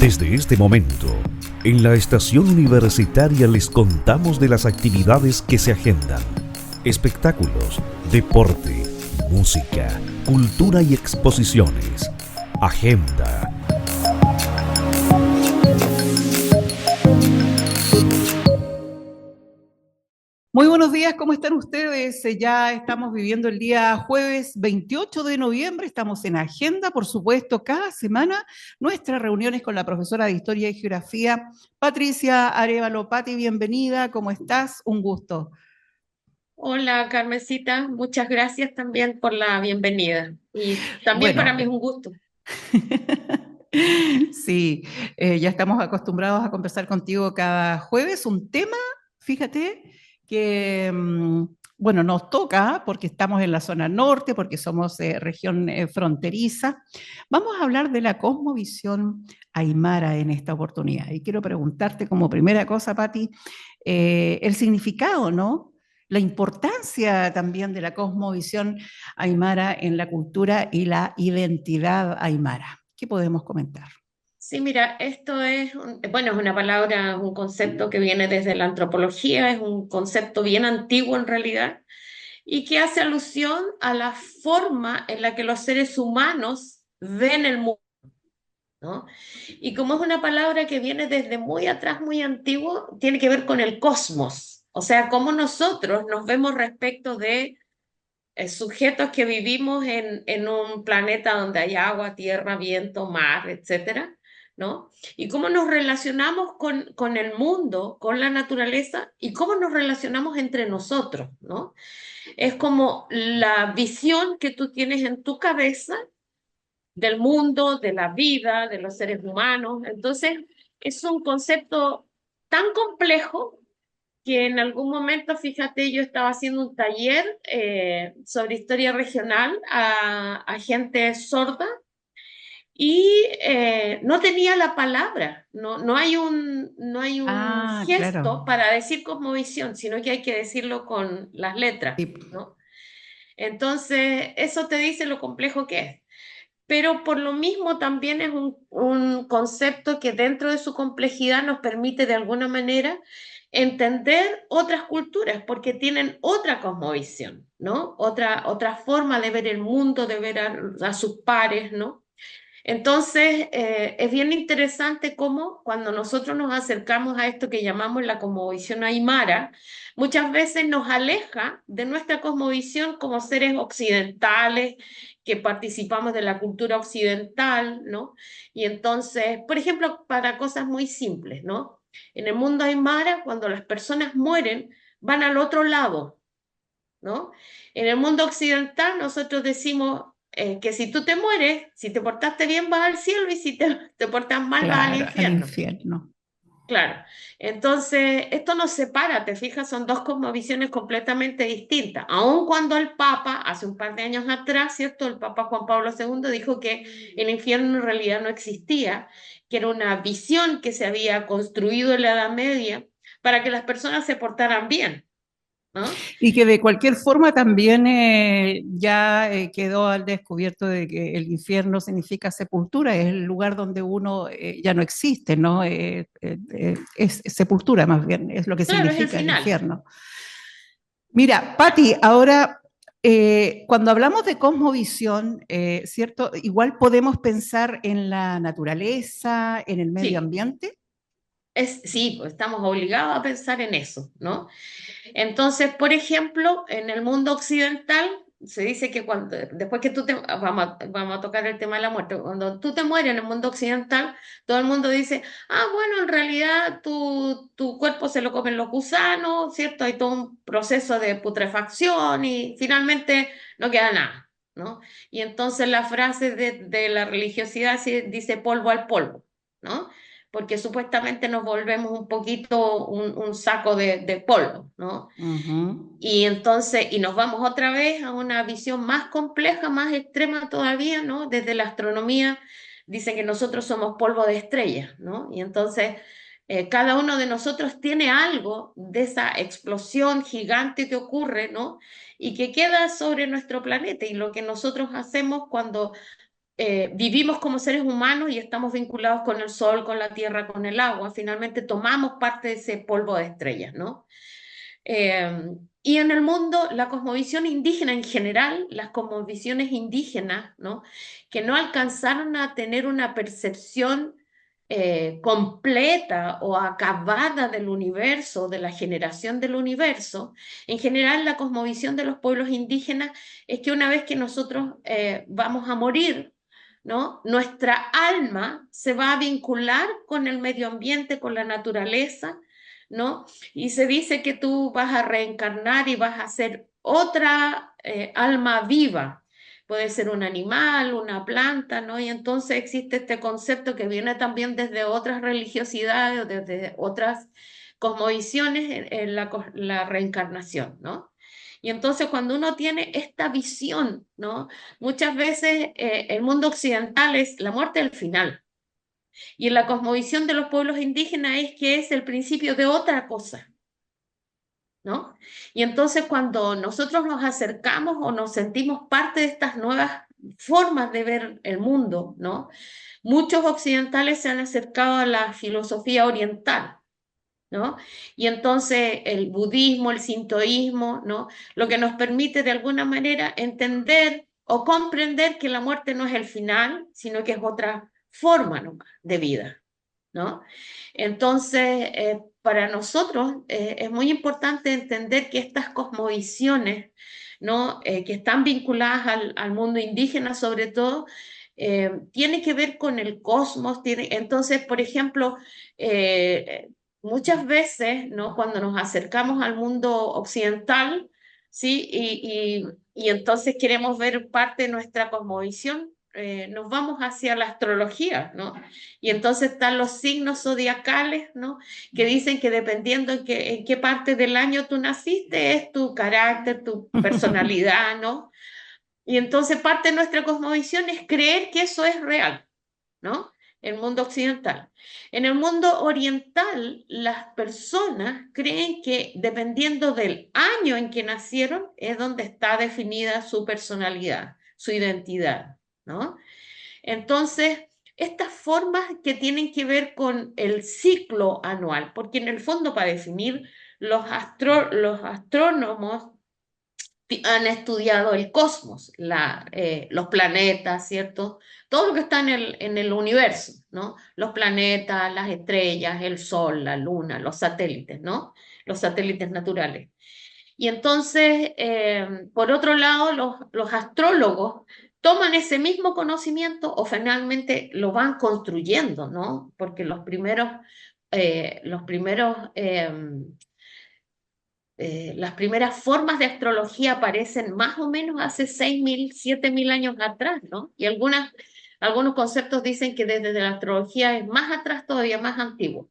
Desde este momento, en la estación universitaria les contamos de las actividades que se agendan. Espectáculos, deporte, música, cultura y exposiciones. Agenda. Muy buenos días, ¿cómo están ustedes? Ya estamos viviendo el día jueves 28 de noviembre, estamos en agenda, por supuesto, cada semana nuestras reuniones con la profesora de Historia y Geografía, Patricia Arévalo. Pati, bienvenida, ¿cómo estás? Un gusto. Hola, Carmencita, muchas gracias también por la bienvenida. Y también para Bueno, mí es un gusto. sí, ya estamos acostumbrados a conversar contigo cada jueves, un tema, fíjate, que, bueno, nos toca porque estamos en la zona norte, porque somos región fronteriza. Vamos a hablar de la cosmovisión aymara en esta oportunidad. Y quiero preguntarte como primera cosa, Pati, el significado, ¿no? La importancia también de la cosmovisión aymara en la cultura y la identidad aymara. ¿Qué podemos comentar? Sí, mira, esto es, bueno, es una palabra, un concepto que viene desde la antropología, es un concepto bien antiguo en realidad, y que hace alusión a la forma en la que los seres humanos ven el mundo, ¿no? Y como es una palabra que viene desde muy atrás, muy antiguo, tiene que ver con el cosmos, o sea, cómo nosotros nos vemos respecto de sujetos que vivimos en un planeta donde hay agua, tierra, viento, mar, etcétera, ¿no? Y cómo nos relacionamos con el mundo, con la naturaleza y cómo nos relacionamos entre nosotros, ¿no? Es como la visión que tú tienes en tu cabeza del mundo, de la vida, de los seres humanos. Entonces, es un concepto tan complejo que en algún momento, fíjate, yo estaba haciendo un taller sobre historia regional a gente sorda y no tenía la palabra, no hay un Ah, gesto claro. para decir cosmovisión, sino que hay que decirlo con las letras, Sí. ¿no? Entonces, eso te dice lo complejo que es. Pero por lo mismo también es un concepto que dentro de su complejidad nos permite de alguna manera entender otras culturas, porque tienen otra cosmovisión, ¿no? Otra forma de ver el mundo, de ver a sus pares, ¿no? Entonces, es bien interesante cómo cuando nosotros nos acercamos a esto que llamamos la cosmovisión aymara, muchas veces nos aleja de nuestra cosmovisión como seres occidentales que participamos de la cultura occidental, ¿no? Y entonces, por ejemplo, para cosas muy simples, ¿no? En el mundo aymara, cuando las personas mueren, van al otro lado, ¿no? En el mundo occidental nosotros decimos que si tú te mueres, si te portaste bien vas al cielo y si te portas mal vas al Claro, al infierno. infierno. Claro. Entonces, esto nos separa, te fijas, son dos cosmovisiones completamente distintas. Aun cuando el Papa, hace un par de años atrás, ¿cierto? El Papa Juan Pablo II dijo que el infierno en realidad no existía, que era una visión que se había construido en la Edad Media para que las personas se portaran bien, ¿no? Y que de cualquier forma también ya quedó al descubierto de que el infierno significa sepultura, es el lugar donde uno ya no existe, ¿no? Es sepultura más bien, es lo que Claro, es el significa el final. infierno. Mira, Patti, ahora cuando hablamos de cosmovisión, ¿cierto? Igual podemos pensar en la naturaleza, en el medio Sí, ambiente. sí, pues estamos obligados a pensar en eso, ¿no? Entonces, por ejemplo, en el mundo occidental se dice que cuando, después que vamos a tocar el tema de la muerte, cuando tú te mueres en el mundo occidental, todo el mundo dice, ah, bueno, en realidad tu cuerpo se lo comen los gusanos, ¿cierto? Hay todo un proceso de putrefacción y finalmente no queda nada, ¿no? Y entonces la frase de la religiosidad dice polvo al polvo, ¿no? Porque supuestamente nos volvemos un poquito un saco de polvo, ¿no? Ujú. Y entonces, y nos vamos otra vez a una visión más compleja, más extrema todavía, ¿no? Desde la astronomía dicen que nosotros somos polvo de estrellas, ¿no? Y entonces cada uno de nosotros tiene algo de esa explosión gigante que ocurre, ¿no? Y que queda sobre nuestro planeta. Y lo que nosotros hacemos cuando vivimos como seres humanos y estamos vinculados con el sol, con la tierra, con el agua. Finalmente tomamos parte de ese polvo de estrellas, ¿no? Y en el mundo, la cosmovisión indígena en general, las cosmovisiones indígenas, ¿no? Que no alcanzaron a tener una percepción completa o acabada del universo, de la generación del universo, en general la cosmovisión de los pueblos indígenas es que una vez que nosotros vamos a morir, ¿no? Nuestra alma se va a vincular con el medio ambiente, con la naturaleza, ¿no? Y se dice que tú vas a reencarnar y vas a ser otra alma viva. Puede ser un animal, una planta, ¿no? Y entonces existe este concepto que viene también desde otras religiosidades o desde otras cosmovisiones en la reencarnación, ¿no? Y entonces cuando uno tiene esta visión, ¿no? Muchas veces el mundo occidental es la muerte del final. Y en la cosmovisión de los pueblos indígenas es que es el principio de otra cosa, ¿no? Y entonces cuando nosotros nos acercamos o nos sentimos parte de estas nuevas formas de ver el mundo, ¿no? Muchos occidentales se han acercado a la filosofía oriental, ¿no? Y entonces el budismo, el sintoísmo, ¿no? Lo que nos permite de alguna manera entender o comprender que la muerte no es el final, sino que es otra forma, ¿no?, de vida, ¿no? Entonces, para nosotros es muy importante entender que estas cosmovisiones, ¿no?, que están vinculadas al mundo indígena sobre todo, tienen que ver con el cosmos. Entonces, por ejemplo, muchas veces, ¿no?, cuando nos acercamos al mundo occidental, ¿sí? Y entonces queremos ver parte de nuestra cosmovisión, nos vamos hacia la astrología, ¿no? Y entonces están los signos zodiacales, ¿no?, que dicen que dependiendo en qué parte del año tú naciste, es tu carácter, tu personalidad, ¿no? Y entonces parte de nuestra cosmovisión es creer que eso es real, ¿no? El mundo occidental. En el mundo oriental, las personas creen que dependiendo del año en que nacieron es donde está definida su personalidad, su identidad, ¿no? Entonces, estas formas que tienen que ver con el ciclo anual, porque en el fondo para definir los astrónomos han estudiado el cosmos, los planetas, ¿cierto? Todo lo que está en el universo, ¿no? Los planetas, las estrellas, el sol, la luna, los satélites, ¿no? Los satélites naturales. Y entonces, por otro lado, los astrólogos toman ese mismo conocimiento o finalmente lo van construyendo, ¿no? Porque las primeras formas de astrología aparecen más o menos hace 6.000, 7.000 años atrás, ¿no? Y algunos conceptos dicen que desde la astrología es más atrás todavía, más antiguo,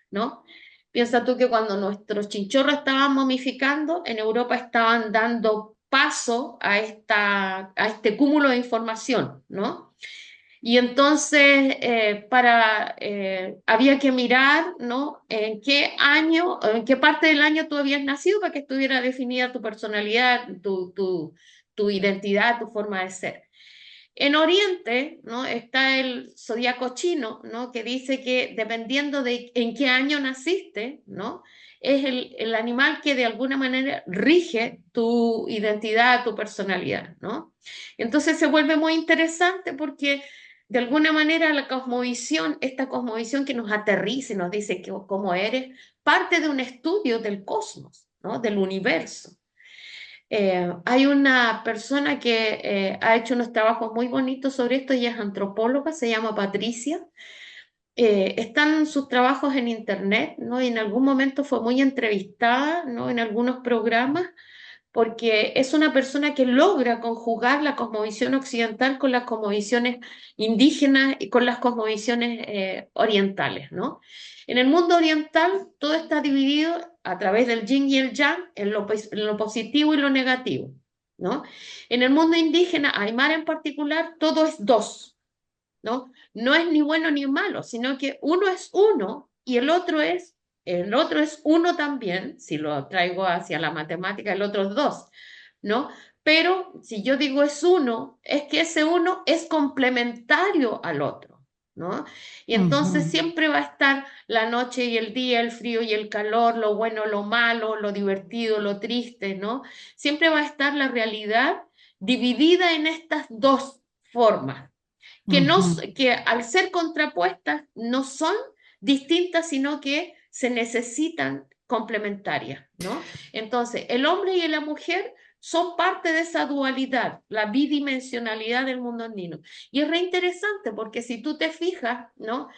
¿no? Piensa tú que cuando nuestros chinchorros estaban momificando, en Europa estaban dando paso a este cúmulo de información, ¿no? Y entonces había que mirar, ¿no?, en qué año, en qué parte del año tú habías nacido para que estuviera definida tu personalidad, tu identidad, tu forma de ser. En Oriente, ¿no?, está el zodiaco chino, ¿no?, que dice que dependiendo de en qué año naciste, ¿no?, es el animal que de alguna manera rige tu identidad, tu personalidad, ¿no? Entonces se vuelve muy interesante porque de alguna manera la cosmovisión, esta cosmovisión que nos aterriza y nos dice cómo eres, parte de un estudio del cosmos, ¿no?, del universo. Hay una persona que ha hecho unos trabajos muy bonitos sobre esto, ella es antropóloga, se llama Patricia. Están sus trabajos en internet, ¿no? Y en algún momento fue muy entrevistada, ¿no?, en algunos programas, porque es una persona que logra conjugar la cosmovisión occidental con las cosmovisiones indígenas y con las cosmovisiones orientales, ¿no? En el mundo oriental todo está dividido a través del yin y el yang en lo positivo y lo negativo, ¿no? En el mundo indígena, aymara en particular, todo es dos, ¿no? No es ni bueno ni malo, sino que uno es uno y el otro es uno también. Si lo traigo hacia la matemática, el otro es dos, ¿no? Pero si yo digo es uno, es que ese uno es complementario al otro, ¿no? Y entonces Ujú. siempre va a estar la noche y el día, el frío y el calor, lo bueno, lo malo, lo divertido, lo triste, ¿no? Siempre va a estar la realidad dividida en estas dos formas, que, no, Ujú. que al ser contrapuestas no son distintas, sino que se necesitan complementarias, ¿no? Entonces, el hombre y la mujer son parte de esa dualidad, la bidimensionalidad del mundo andino. Y es reinteresante porque si tú te fijas, ¿no?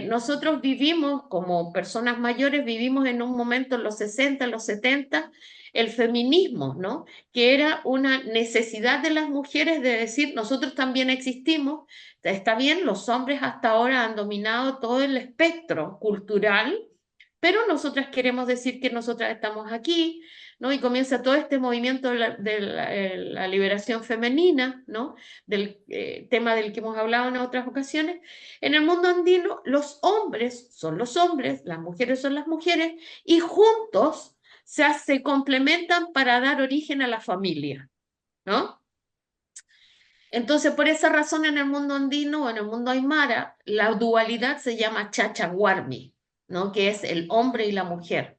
Nosotros vivimos, como personas mayores, vivimos en un momento en los 60, en los 70, el feminismo, ¿no? Que era una necesidad de las mujeres de decir, nosotros también existimos, está bien, los hombres hasta ahora han dominado todo el espectro cultural, pero nosotras queremos decir que nosotras estamos aquí, ¿no? Y comienza todo este movimiento de la liberación femenina, ¿no? Del tema del que hemos hablado en otras ocasiones. En el mundo andino, los hombres son los hombres, las mujeres son las mujeres, y juntos se complementan para dar origen a la familia, ¿no? Entonces, por esa razón, en el mundo andino o en el mundo aymara, la dualidad se llama chachaguarmi, ¿no? Que es el hombre y la mujer.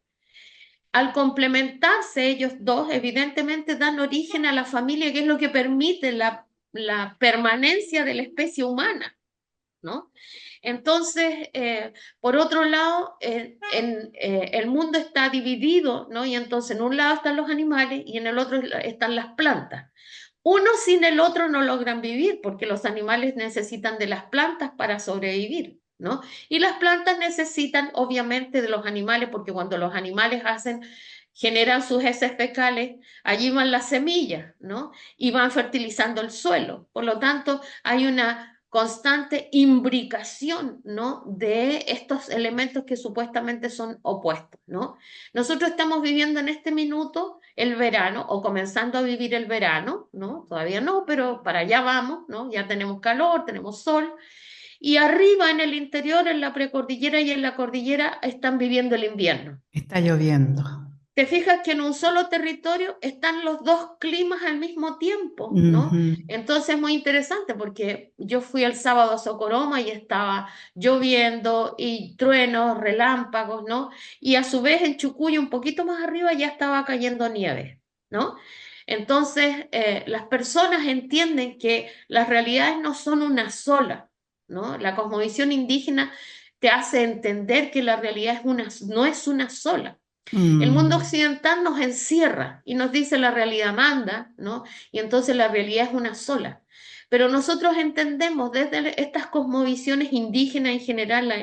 Al complementarse ellos dos, evidentemente dan origen a la familia, que es lo que permite la permanencia de la especie humana, ¿no? Entonces, por otro lado, el mundo está dividido, ¿no? Y entonces en un lado están los animales y en el otro están las plantas. Uno sin el otro no logran vivir porque los animales necesitan de las plantas para sobrevivir, ¿no? Y las plantas necesitan obviamente de los animales porque cuando los animales generan sus heces fecales, allí van las semillas, ¿no? Y van fertilizando el suelo. Por lo tanto, hay una constante imbricación, ¿no? De estos elementos que supuestamente son opuestos, ¿no? Nosotros estamos viviendo en este minuto el verano o comenzando a vivir el verano, ¿no? Todavía no, pero para allá vamos, ¿no? Ya tenemos calor, tenemos sol. Y arriba en el interior, en la precordillera y en la cordillera, están viviendo el invierno. Está lloviendo. Te fijas que en un solo territorio están los dos climas al mismo tiempo, ¿no? Ujú. Entonces es muy interesante porque yo fui el sábado a Socoroma y estaba lloviendo y truenos, relámpagos, ¿no? Y a su vez en Chucuy, un poquito más arriba, ya estaba cayendo nieve, ¿no? Entonces las personas entienden que las realidades no son una sola, ¿no? La cosmovisión indígena te hace entender que la realidad no es una sola. El mundo Mm. occidental nos encierra y nos dice la realidad manda, ¿no? Y entonces la realidad es una sola. Pero nosotros entendemos desde estas cosmovisiones indígenas en general, la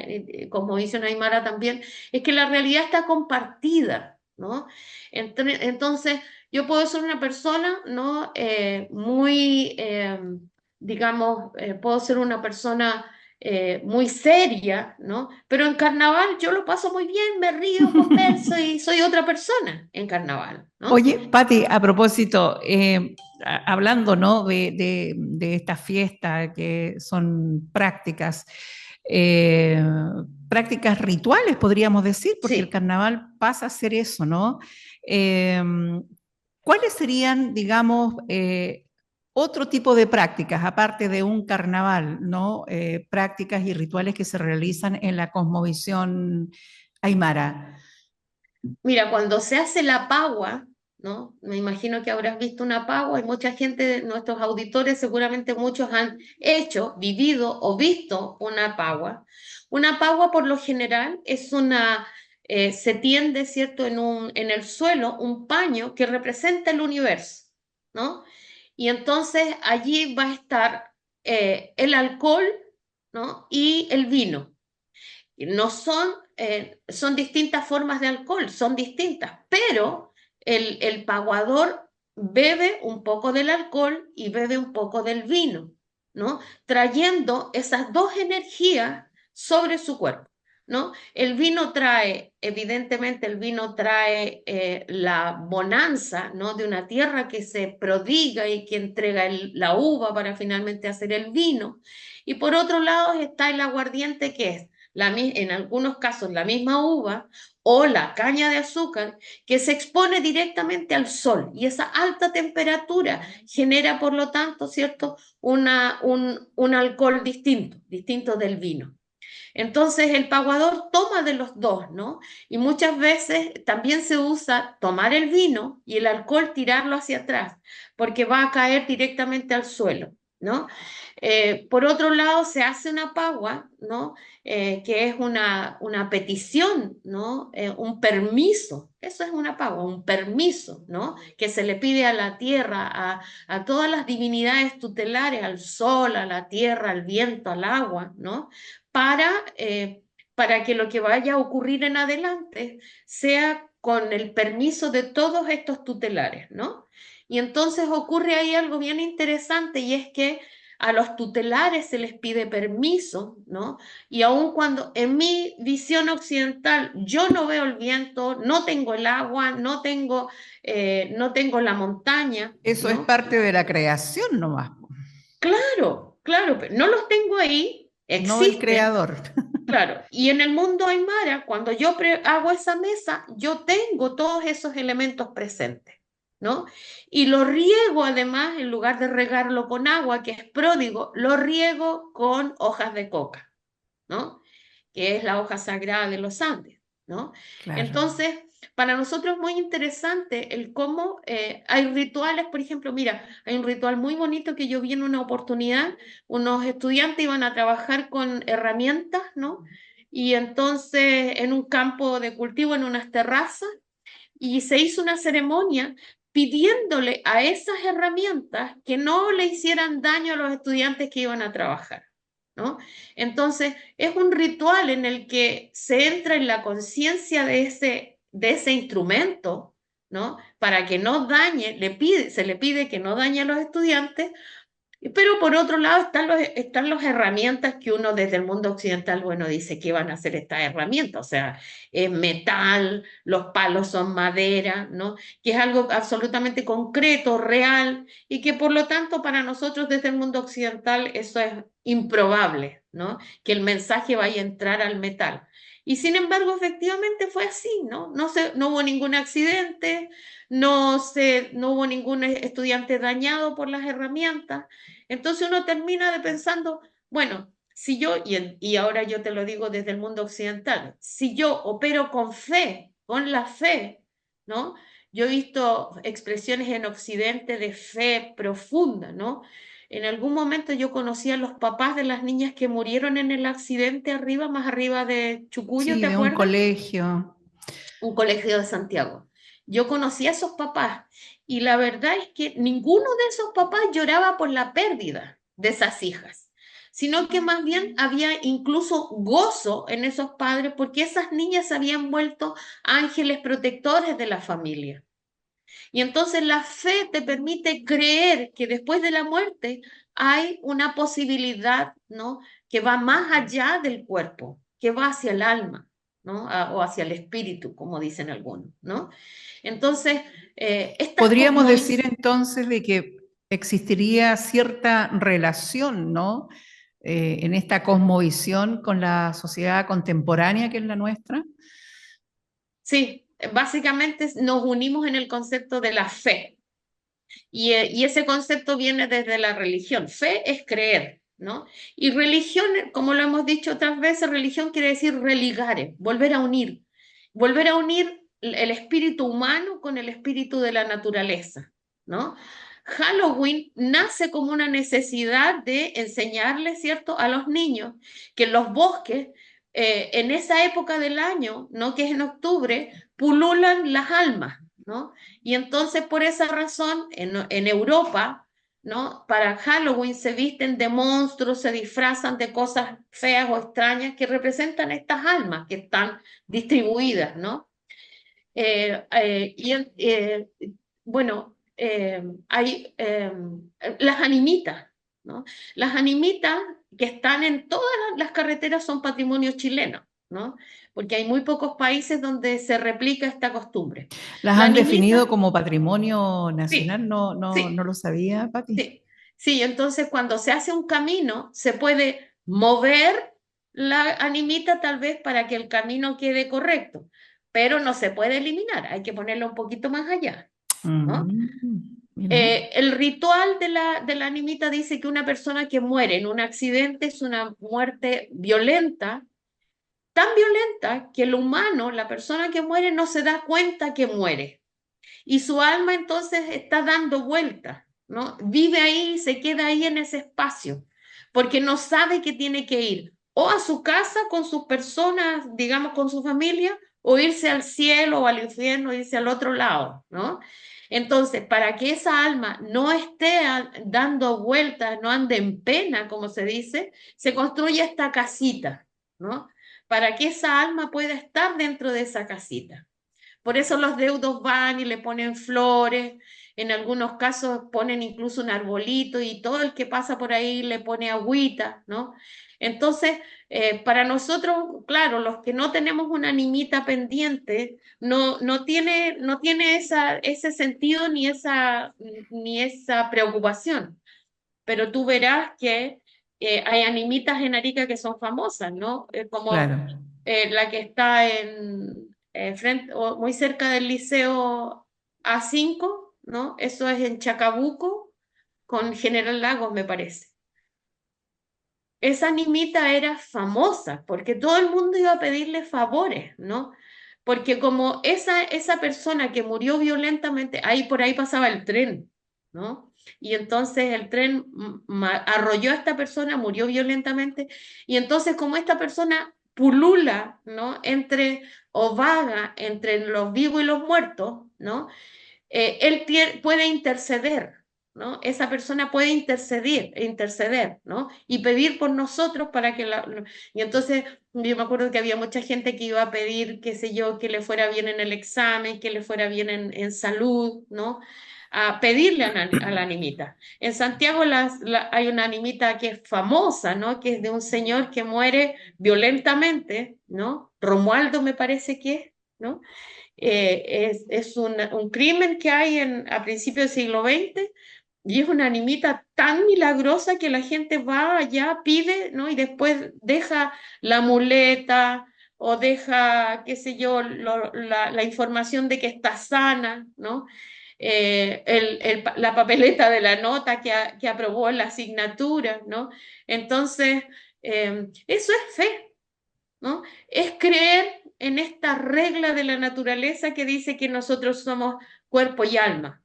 cosmovisión aymara también, es que la realidad está compartida, ¿no? Entonces, yo puedo ser una persona, ¿no? Muy, digamos, puedo ser una persona muy seria, ¿no? Pero en carnaval yo lo paso muy bien, me río, converso y soy otra persona en carnaval, ¿no? Oye, Patti, a propósito, hablando, ¿no? de estas fiestas que son eh, prácticas rituales, podríamos decir, porque el Sí. carnaval pasa a ser eso, ¿no? Eh, ¿Cuáles serían, digamos, otro tipo de prácticas, aparte de un carnaval, ¿no? Prácticas y rituales que se realizan en la cosmovisión aymara? Mira, cuando se hace la pagua, ¿no? Me imagino que habrás visto una pagua, hay mucha gente, de nuestros auditores, seguramente muchos han hecho, vivido o visto una pagua. Una pagua por lo general es se tiende, ¿cierto?, en el suelo un paño que representa el universo, ¿no? Y entonces allí va a estar el alcohol, ¿no? Y el vino. No son, son distintas formas de alcohol, son distintas, pero el paguador bebe un poco del alcohol y bebe un poco del vino, ¿no? Trayendo esas dos energías sobre su cuerpo, ¿no? El vino trae, evidentemente el vino trae la bonanza, ¿no? De una tierra que se prodiga y que entrega la uva para finalmente hacer el vino. Y por otro lado está el aguardiente que es en algunos casos la misma uva o la caña de azúcar, que se expone directamente al sol y esa alta temperatura genera, por lo tanto, ¿cierto? Un alcohol distinto del vino. Entonces el paguador toma de los dos, ¿no? Y muchas veces también se usa tomar el vino y el alcohol tirarlo hacia atrás, porque va a caer directamente al suelo, ¿no? Por otro lado, se hace una pagua, ¿no? Que es una petición, ¿no? Un permiso, eso es una pagua, un permiso, ¿no? Que se le pide a la tierra, a todas las divinidades tutelares, al sol, a la tierra, al viento, al agua, ¿no? Para, para que lo que vaya a ocurrir en adelante sea con el permiso de todos estos tutelares, ¿no? Y entonces ocurre ahí algo bien interesante y es que a los tutelares se les pide permiso, ¿no? Y aun cuando en mi visión occidental yo no veo el viento, no tengo el agua, no tengo la montaña, Eso es ¿no? parte de la creación nomás, Claro, claro, pero no los tengo ahí, no el existen. creador. Claro, y en el mundo aymara, cuando yo hago esa mesa, yo tengo todos esos elementos presentes, ¿no? Y lo riego además, en lugar de regarlo con agua, que es pródigo, lo riego con hojas de coca, ¿no? Que es la hoja sagrada de los Andes, ¿no? Claro. Entonces, para nosotros es muy interesante el cómo hay rituales, por ejemplo, mira, hay un ritual muy bonito que yo vi en una oportunidad, unos estudiantes iban a trabajar con herramientas, ¿no? Y entonces en un campo de cultivo, en unas terrazas, y se hizo una ceremonia pidiéndole a esas herramientas que no le hicieran daño a los estudiantes que iban a trabajar, ¿no? Entonces, es un ritual en el que se entra en la conciencia de ese instrumento, ¿no? Para que no dañe, se le pide que no dañe a los estudiantes, pero por otro lado están las herramientas que uno desde el mundo occidental, bueno, dice que van a hacer estas herramientas, o sea, es metal, los palos son madera, ¿no? Que es algo absolutamente concreto, real, y que por lo tanto para nosotros desde el mundo occidental eso es improbable, ¿no? Que el mensaje vaya a entrar al metal. Y sin embargo, efectivamente fue así, ¿no? No hubo ningún accidente, no hubo ningún estudiante dañado por las herramientas. Entonces uno termina de pensando, bueno, si yo, y ahora yo te lo digo desde el mundo occidental, si yo opero con fe, con la fe, ¿no? Yo he visto expresiones en Occidente de fe profunda, ¿no? En algún momento yo conocí a los papás de las niñas que murieron en el accidente arriba, más arriba de Chucuyo, Sí, ¿te de un acuerdas? colegio. Un colegio de Santiago. Yo conocí a esos papás y la verdad es que ninguno de esos papás lloraba por la pérdida de esas hijas, sino que más bien había incluso gozo en esos padres porque esas niñas se habían vuelto ángeles protectores de la familia. Y entonces la fe te permite creer que después de la muerte hay una posibilidad, ¿no? Que va más allá del cuerpo, que va hacia el alma, ¿no? O hacia el espíritu, como dicen algunos, ¿no? Entonces, estas Podríamos decir cosmovisión, entonces de que existiría cierta relación, ¿no? En esta cosmovisión con la sociedad contemporánea que es la nuestra. sí, básicamente nos unimos en el concepto de la fe. Y ese concepto viene desde la religión. Fe es creer, ¿no? Y religión, como lo hemos dicho otras veces, religión quiere decir religare, volver a unir el espíritu humano con el espíritu de la naturaleza, ¿no? Halloween nace como una necesidad de enseñarle, ¿cierto?, a los niños que en los bosques, en esa época del año, ¿no?, que es en octubre, pululan las almas, ¿no? Y entonces por esa razón en Europa, ¿no? Para Halloween se visten de monstruos, se disfrazan de cosas feas o extrañas que representan estas almas que están distribuidas, ¿no? Y bueno, hay las animitas, ¿no? Las animitas que están en todas las carreteras son patrimonio chileno, ¿no? Porque hay muy pocos países donde se replica esta costumbre. ¿Las La han definido animita, como patrimonio nacional? sí, No sí, lo sabía, Pati. sí, sí. Entonces cuando se hace un camino, se puede mover la animita tal vez para que el camino quede correcto, pero no se puede eliminar, hay que ponerlo un poquito más allá, ¿no? Mira. El ritual de la animita dice que una persona que muere en un accidente es una muerte violenta, tan violenta que el humano, la persona que muere, no se da cuenta que muere. Y su alma entonces está dando vueltas, ¿no? Vive ahí, se queda ahí en ese espacio, porque no sabe que tiene que ir o a su casa con sus personas, digamos, con su familia, o irse al cielo o al infierno, irse al otro lado, ¿no? Entonces, para que esa alma no esté dando vueltas, no ande en pena, como se dice, se construye esta casita, ¿no? Para que esa alma pueda estar dentro de esa casita. Por eso los deudos van y le ponen flores, en algunos casos ponen incluso un arbolito y todo el que pasa por ahí le pone agüita, ¿no? Entonces, para nosotros, claro, los que no tenemos una animita pendiente, no tiene ese sentido ni esa preocupación. Pero tú verás que hay animitas en Arica que son famosas, ¿no? Como Claro. la que está frente, o muy cerca del Liceo A5, ¿no? Eso es en Chacabuco, con General Lagos, me parece. Esa animita era famosa porque todo el mundo iba a pedirle favores, ¿no? Porque como esa persona que murió violentamente, ahí por ahí pasaba el tren, ¿no? Y entonces el tren arrolló a esta persona, murió violentamente, y entonces como esta persona pulula, ¿no? Entre, o vaga entre los vivos y los muertos, ¿no? Él puede interceder, ¿no? Esa persona puede interceder, ¿no? Y pedir por nosotros para que Y entonces yo me acuerdo que había mucha gente que iba a pedir, qué sé yo, que le fuera bien en el examen, que le fuera bien en salud, ¿no? A pedirle a la animita. En Santiago hay una animita que es famosa, ¿no? Que es de un señor que muere violentamente, ¿no? Romualdo me parece que es, ¿no? Es un crimen que hay a principios del siglo XX y es una animita tan milagrosa que la gente va allá, pide, ¿no? Y después deja la muleta o deja, qué sé yo, la información de que está sana, ¿no? La papeleta de la nota que aprobó la asignatura, ¿no? Entonces, eso es fe, ¿no? Es creer en esta regla de la naturaleza que dice que nosotros somos cuerpo y alma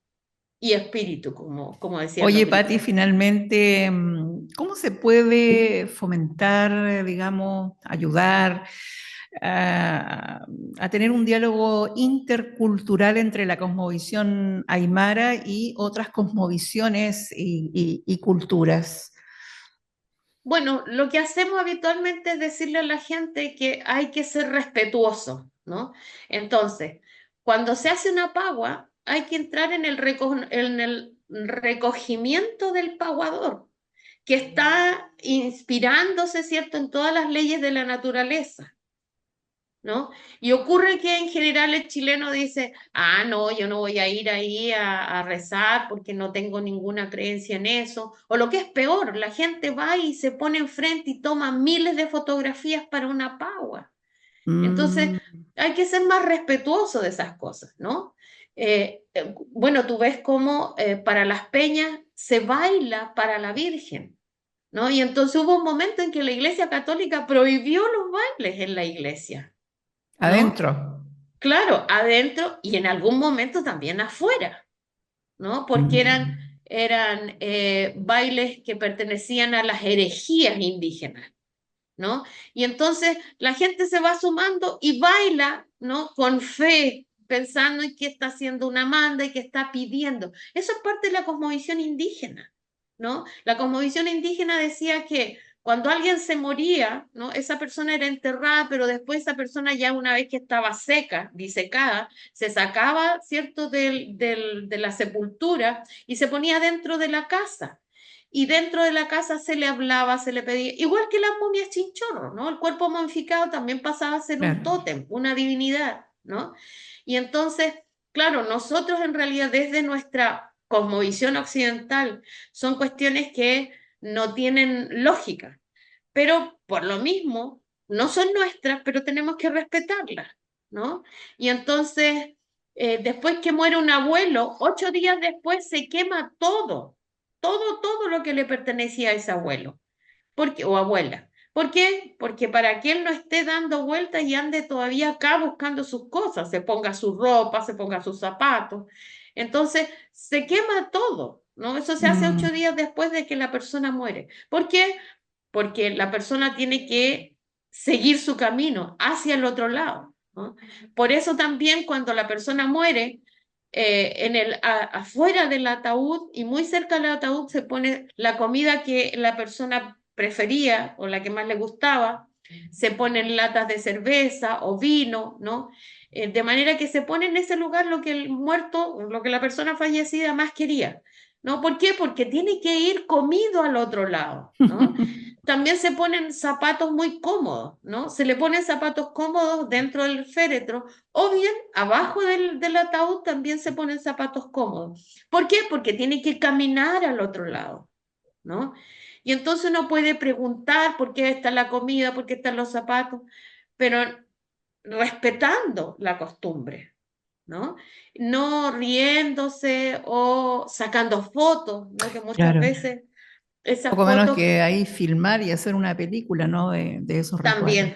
y espíritu, como decían los Oye, griegos. Patti, finalmente, ¿cómo se puede fomentar, digamos, ayudar a tener un diálogo intercultural entre la cosmovisión aymara y otras cosmovisiones y culturas? Bueno, lo que hacemos habitualmente es decirle a la gente que hay que ser respetuoso, ¿no? Entonces, cuando se hace una pagua, hay que entrar en el recogimiento del paguador, que está inspirándose, ¿cierto?, en todas las leyes de la naturaleza, ¿no? Y ocurre que en general el chileno dice, ah, no, yo no voy a ir ahí a rezar porque no tengo ninguna creencia en eso. O lo que es peor, la gente va y se pone enfrente y toma miles de fotografías para una pagua. Entonces, Mm, hay que ser más respetuoso de esas cosas, ¿no? Bueno, tú ves cómo para las peñas se baila para la Virgen, ¿no? Y entonces hubo un momento en que la Iglesia Católica prohibió los bailes en la iglesia, ¿no? adentro. Claro, adentro y en algún momento también afuera, ¿no? Porque Mm. eran bailes que pertenecían a las herejías indígenas, ¿no? Y entonces la gente se va sumando y baila, ¿no? Con fe, pensando en que está haciendo una manda y que está pidiendo. Eso es parte de la cosmovisión indígena, ¿no? La cosmovisión indígena decía que cuando alguien se moría, ¿no? Esa persona era enterrada, pero después esa persona ya una vez que estaba seca, disecada, se sacaba, ¿cierto?, de la sepultura y se ponía dentro de la casa. Y dentro de la casa se le hablaba, se le pedía, igual que las momias chinchorro, ¿no? El cuerpo momificado también pasaba a ser un Claro. tótem, una divinidad, ¿no? Y entonces, claro, nosotros en realidad desde nuestra cosmovisión occidental son cuestiones que no tienen lógica, pero por lo mismo no son nuestras, pero tenemos que respetarlas, ¿no? Y entonces, después que muere un abuelo, 8 días después se quema todo lo que le pertenecía a ese abuelo o abuela. ¿Por qué? Porque para que él no esté dando vueltas y ande todavía acá buscando sus cosas, se ponga su ropa, se ponga sus zapatos. Entonces, se quema todo, ¿no? Eso se hace 8 días después de que la persona muere. ¿Por qué? Porque la persona tiene que seguir su camino hacia el otro lado, ¿no? Por eso también cuando la persona muere, afuera del ataúd y muy cerca del ataúd se pone la comida que la persona prefería o la que más le gustaba, se ponen latas de cerveza o vino, ¿no? De manera que se pone en ese lugar lo que el muerto, lo que la persona fallecida más quería, ¿no? ¿Por qué? Porque tiene que ir comido al otro lado, ¿no? También se ponen zapatos muy cómodos, ¿no? Se le ponen zapatos cómodos dentro del féretro o bien abajo del ataúd también se ponen zapatos cómodos. ¿Por qué? Porque tiene que caminar al otro lado, ¿no? Y entonces uno puede preguntar por qué está la comida, por qué están los zapatos, pero respetando la costumbre, ¿no? No riéndose o sacando fotos, ¿no? Que muchas veces esas Poco menos fotos que ahí filmar y hacer una película, ¿no? De esos rituales.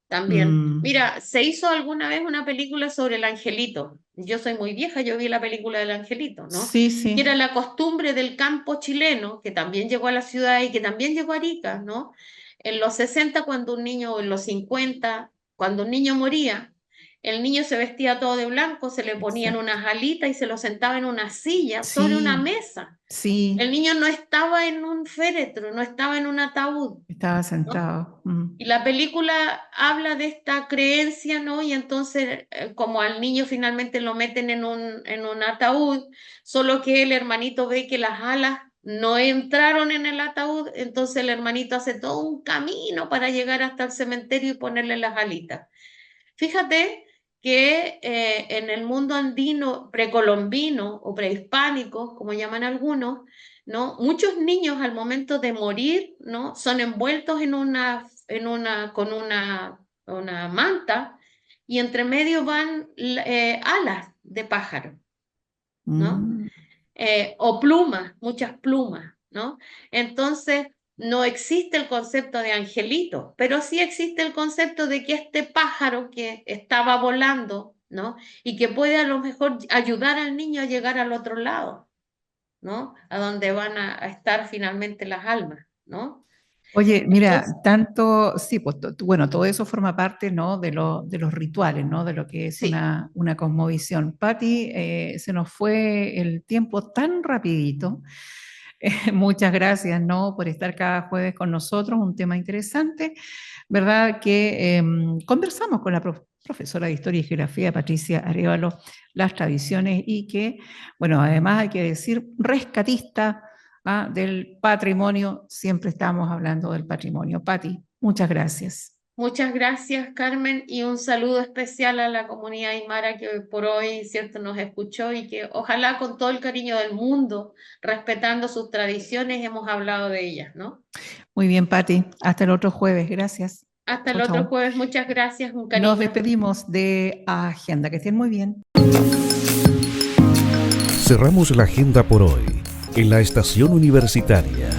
también. Mira, se hizo alguna vez una película sobre el angelito. Yo soy muy vieja, yo vi la película del angelito, ¿no? Sí, Que era sí. la costumbre del campo chileno, que también llegó a la ciudad y que también llegó a Arica, ¿no? En los 60 cuando un niño, o en los 50 cuando un niño moría, el niño se vestía todo de blanco, se le ponían Exacto. unas alitas y se lo sentaba en una silla sobre una Sí, mesa. El sí, niño no estaba en un féretro, no estaba en un ataúd, estaba ¿no? sentado. Y la película habla de esta creencia, ¿no? Y entonces, como al niño finalmente lo meten en un ataúd, solo que el hermanito ve que las alas no entraron en el ataúd, entonces el hermanito hace todo un camino para llegar hasta el cementerio y ponerle las alitas. Fíjate que en el mundo andino precolombino o prehispánico, como llaman algunos, ¿no? Muchos niños al momento de morir, ¿no? Son envueltos con una manta y entre medio van alas de pájaro, ¿no? Mm. O plumas, muchas plumas, ¿no? Entonces, no existe el concepto de angelito, pero sí existe el concepto de que este pájaro que estaba volando, ¿no? Y que puede a lo mejor ayudar al niño a llegar al otro lado, ¿no? A donde van a estar finalmente las almas, ¿no? Oye, Entonces, mira, tanto, sí, pues bueno, todo eso forma parte, ¿no? De los rituales, ¿no? De lo que es sí. una cosmovisión. Patti, se nos fue el tiempo tan rapidito. Muchas gracias, ¿no? Por estar cada jueves con nosotros, un tema interesante, ¿verdad? Que conversamos con la profesora de Historia y Geografía, Patricia Arévalo, las tradiciones y que, bueno, además hay que decir, rescatista, ¿ah? Del patrimonio, siempre estamos hablando del patrimonio. Patti, muchas gracias. Muchas gracias, Carmen, y un saludo especial a la comunidad aymara que hoy por hoy, cierto, nos escuchó y que ojalá con todo el cariño del mundo, respetando sus tradiciones, hemos hablado de ellas, ¿no? Muy bien, Patti, hasta el otro jueves, gracias. Hasta el Chau, otro chau. jueves, muchas gracias, un Nos cariño. despedimos de Agenda, que estén muy bien. Cerramos la agenda por hoy en la estación universitaria.